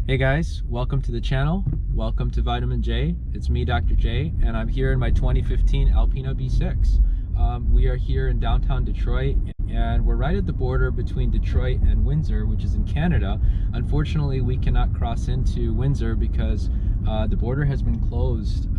Hey guys, welcome to the channel. Welcome to Vitamin J. It's me, Dr. J, and I'm here in my 2015 ALPINA B6. We are here in downtown Detroit, and we're right at the border between Detroit and Windsor, which is in Canada. Unfortunately, we cannot cross into Windsor because the border has been closed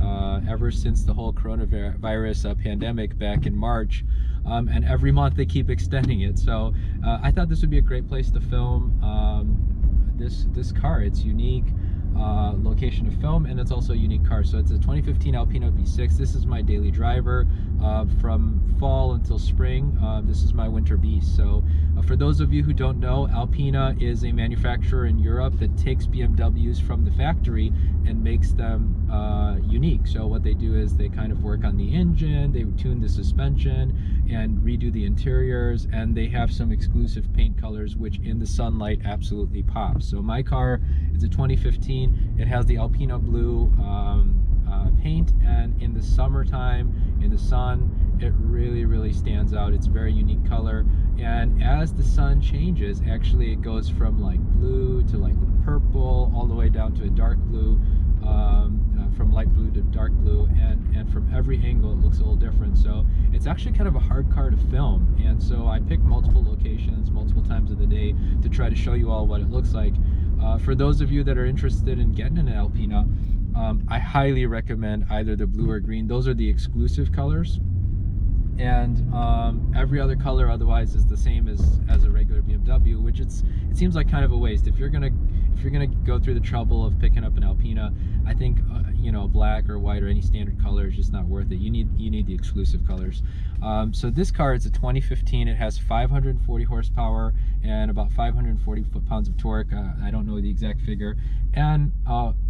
ever since the whole coronavirus pandemic back in March. And every month they keep extending it. So I thought this would be a great place to film this car. It's unique location to film, and it's also a unique car. So it's a 2015 ALPINA B6. This is my daily driver from fall until spring. This is my winter beast. So for those of you who don't know, ALPINA is a manufacturer in Europe that takes BMWs from the factory and makes them unique. So what they do is they kind of work on the engine, they tune the suspension and redo the interiors, and they have some exclusive paint colors which in the sunlight absolutely pop. So my car is a 2015. It has the ALPINA blue paint, and in the summertime, in the sun, it really stands out. It's a very unique color, and as the sun changes, actually it goes from like blue to like purple all the way down to a dark blue, from light blue to dark blue, and from every angle it looks a little different. So it's actually kind of a hard car to film, and so I picked multiple locations multiple times of the day to try to show you all what it looks like. For those of you that are interested in getting an ALPINA, I highly recommend either the blue or green. Those are the exclusive colors, and every other color otherwise is the same as a regular BMW, which it seems like kind of a waste. If you're gonna go through the trouble of picking up an ALPINA, I think you know, black or white or any standard color is just not worth it. You need the exclusive colors. So this car, it's a 2015. It has 540 horsepower and about 540 foot-pounds of torque. I don't know the exact figure, and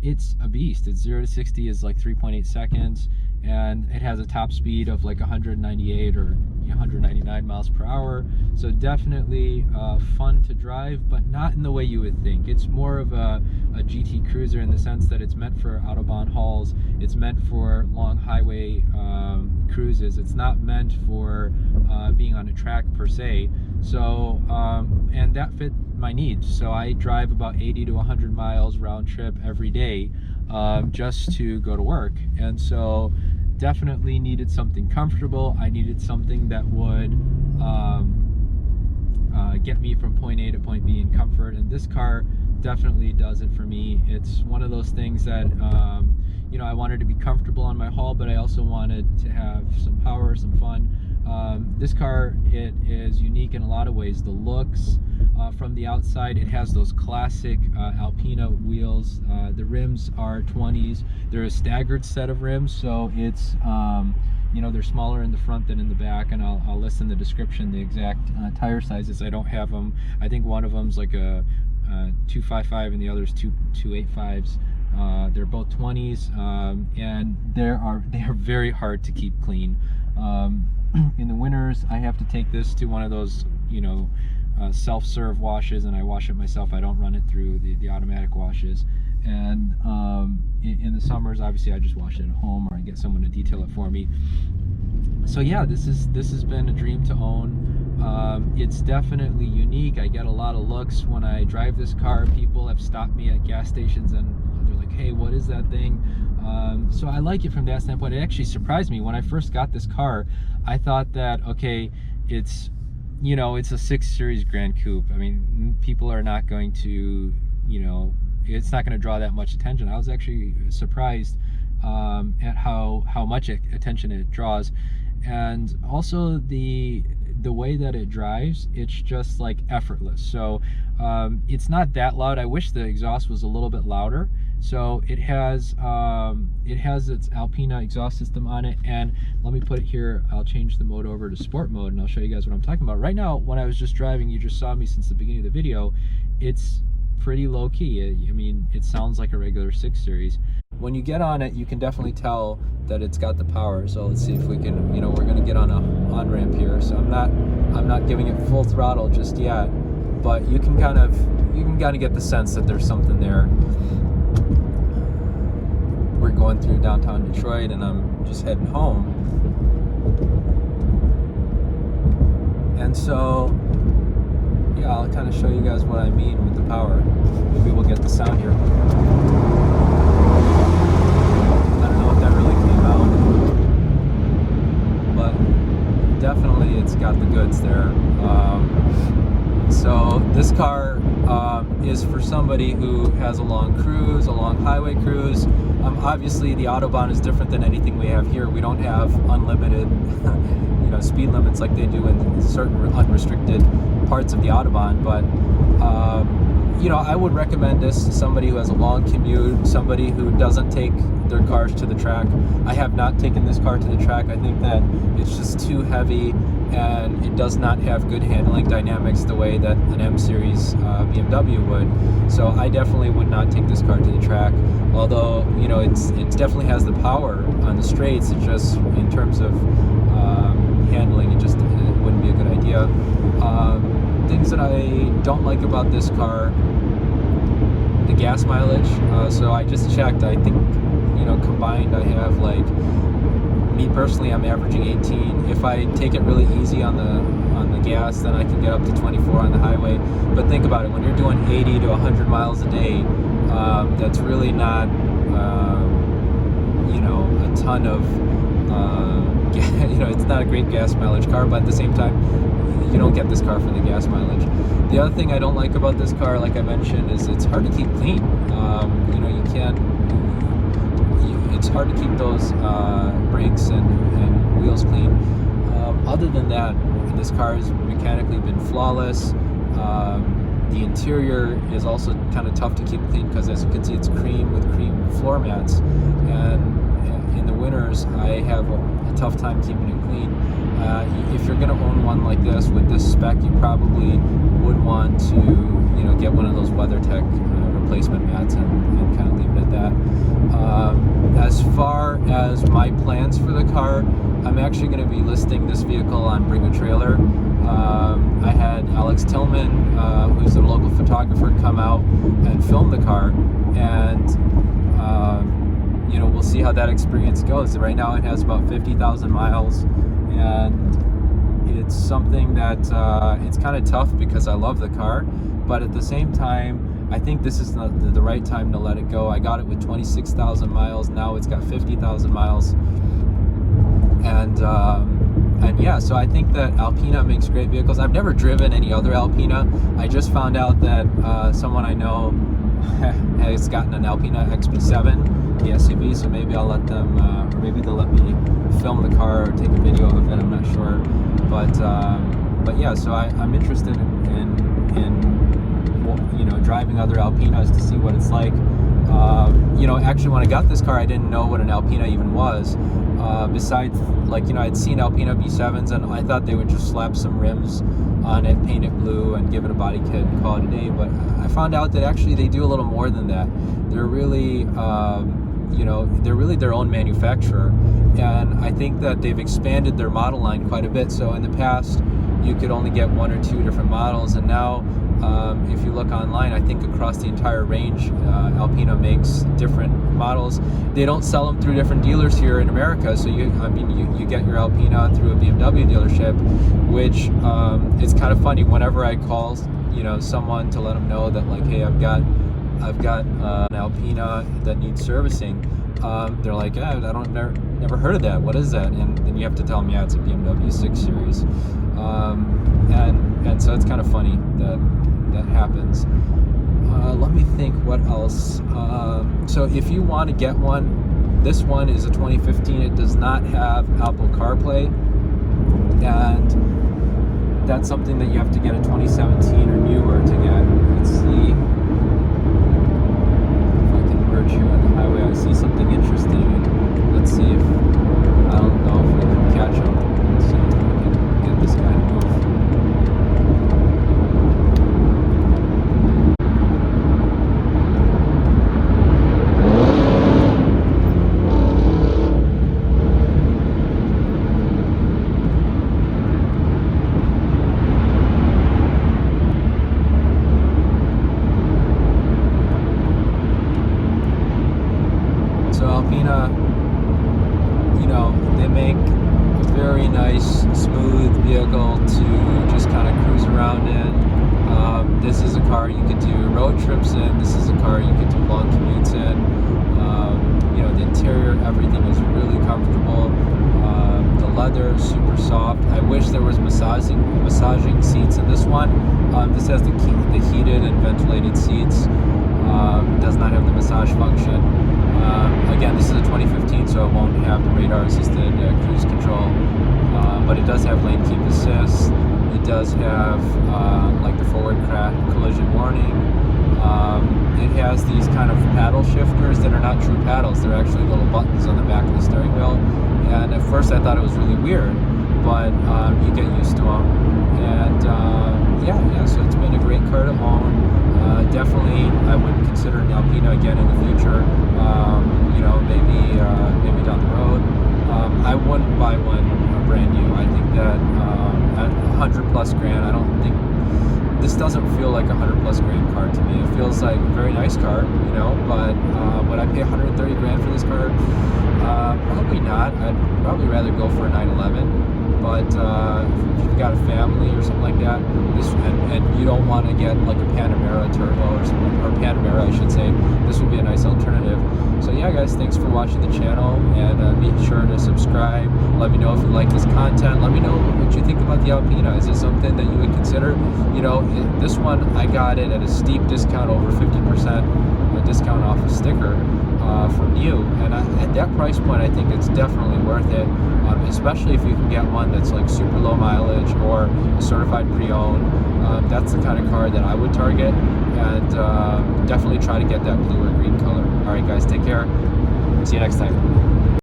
it's a beast. It's 0 to 60 is like 3.8 seconds, and it has a top speed of like 198 or 199 miles per hour. So definitely fun to drive, but not in the way you would think. It's more of a GT cruiser in the sense that it's meant for Autobahn hauls. It's meant for long highway cruises. It's not meant for being on a track per se. So and that fit my needs. So I drive about 80 to 100 miles round trip every day just to go to work, and so definitely needed something comfortable. I needed something that would get me from point A to point B in comfort, and this car definitely does it for me. It's one of those things that you know, I wanted to be comfortable on my haul, but I also wanted to have some power, some fun. This car, it is unique in a lot of ways. The looks from the outside, it has those classic ALPINA wheels. The rims are 20s. They're a staggered set of rims, so it's you know, they're smaller in the front than in the back, and I'll list in the description the exact tire sizes. I don't have them. I think one of them's like a 255 and the other's 285s. They're both 20s, and they are very hard to keep clean. In the winters, I have to take this to one of those, you know, self-serve washes, and I wash it myself. I don't run it through the automatic washes. And in the summers, obviously, I just wash it at home, or I get someone to detail it for me. So yeah, this has been a dream to own. It's definitely unique. I get a lot of looks when I drive this car. People have stopped me at gas stations and they're like, hey, what is that thing? So I like it from that standpoint. It actually surprised me when I first got this car. I thought that, okay, it's, you know, it's a 6 Series Gran Coupe. I mean, people are not going to, you know, it's not going to draw that much attention. I was actually surprised at how much attention it draws, and also the way that it drives. It's just like effortless. So it's not that loud. I wish the exhaust was a little bit louder. So it has its ALPINA exhaust system on it, and let me put it here. I'll change the mode over to sport mode, and I'll show you guys what I'm talking about. Right now, when I was just driving, you just saw me since the beginning of the video. It's pretty low key. I mean, it sounds like a regular 6 Series. When you get on it, you can definitely tell that it's got the power. So let's see if we can, you know, we're going to get on a on-ramp here. So I'm not giving it full throttle just yet, but you can kind of get the sense that there's something there. We're going through downtown Detroit, and I'm just heading home. And so yeah, I'll kind of show you guys what I mean with the power. Maybe we'll get the sound here. somebody who has a long cruise, a long highway cruise. Obviously, the Autobahn is different than anything we have here. We don't have unlimited, speed limits like they do in certain unrestricted parts of the Autobahn. But I would recommend this to somebody who has a long commute, somebody who doesn't take their cars to the track. I have not taken this car to the track. I think that it's just too heavy, and it does not have good handling dynamics the way that an M Series BMW would. So I definitely would not take this car to the track. Although it definitely has the power on the straights. It's just in terms of handling, it wouldn't be a good idea. Things that I don't like about this car: the gas mileage. So I just checked. I think combined I have, me personally, I'm averaging 18. If I take it really easy on the gas, then I can get up to 24 on the highway. But think about it, when you're doing 80 to 100 miles a day, that's really not a ton of it's not a great gas mileage car. But at the same time, you don't get this car for the gas mileage. The other thing I don't like about this car, like I mentioned, is it's hard to keep clean. It's hard to keep those brakes and wheels clean. Other than that, this car has mechanically been flawless. The interior is also kind of tough to keep clean because, as you can see, it's cream with cream floor mats, and in the winters I have a tough time keeping it clean. If you're going to own one like this with this spec, you probably would want to get one of those WeatherTech replacement mats and kind of leave it at that. As far as my plans for the car, I'm actually going to be listing this vehicle on Bring a Trailer. I had Alex Tillman, who's a local photographer, come out and film the car, and we'll see how that experience goes. Right now it has about 50,000 miles, and it's something that it's kind of tough because I love the car, but at the same time, I think this is the right time to let it go. I got it with 26,000 miles. Now it's got 50,000 miles. And yeah, so I think that Alpina makes great vehicles. I've never driven any other Alpina. I just found out that someone I know has gotten an Alpina XB7, the SUV, so maybe I'll let them, or maybe they'll let me film the car or take a video of it, I'm not sure. But yeah, so I'm interested in driving other Alpinas to see what it's like. Actually, when I got this car, I didn't know what an Alpina even was. Besides, I'd seen Alpina B7s, and I thought they would just slap some rims on it, paint it blue, and give it a body kit and call it a day. But I found out that actually they do a little more than that. They're really, they're really their own manufacturer, and I think that they've expanded their model line quite a bit. So in the past, you could only get one or two different models, and now if you look online, I think across the entire range, Alpina makes different models. They don't sell them through different dealers here in America, so you get your Alpina through a BMW dealership, which it's kind of funny. Whenever I call someone to let them know that, hey, I've got an Alpina that needs servicing, they're like, never heard of that. What is that? And then you have to tell them, yeah, it's a BMW 6 Series. And so it's kind of funny that happens. Let me think what else. So if you want to get one, this one is a 2015. It does not have Apple CarPlay, and that's something that you have to get a 2017 or newer to get. Let's see if I can merge here on the highway. I see something interesting. Let's see if, I don't know if we can catch him. Let's see if we can get this guy to move. Alpina, they make a very nice, smooth vehicle to just kind of cruise around in. This is a car you could do road trips in. This is a car you could do long commutes in. The interior, everything is really comfortable. The leather is super soft. I wish there was massaging seats in this one. This has the heated and ventilated seats. It does not have the massage function. Again, this is a 2015, so it won't have the radar-assisted cruise control, but it does have lane keep assist. It does have like the forward crash collision warning. It has these kind of paddle shifters that are not true paddles. They're actually little buttons on the back of the steering wheel. And at first I thought it was really weird, but you get used to them. And yeah, so it's been a great car to own. Definitely, I would consider an Alpina again in the future. You know, maybe down the road. I wouldn't buy one brand new. I think that at 100 plus grand, I don't think this doesn't feel like a 100 plus grand car to me. It feels like a very nice car, you know, but would I pay 130 grand for this car? Probably not. I'd probably rather go for a 911. But if you've got a family or something like that, and you don't want to get like a Panamera Turbo or something, or Panamera, I should say, this would be a nice alternative. So yeah, guys, thanks for watching the channel, and be sure to subscribe. Let me know if you like this content. Let me know what you think about the Alpina. Is it something that you would consider? You know, this one, I got it at a steep discount, over 50% discount off a sticker from new, and at that price point, I think it's definitely worth it, especially if you can get one that's like super low mileage or a certified pre-owned. That's the kind of car that I would target, and definitely try to get that blue or green color. All right, guys, take care. See you next time.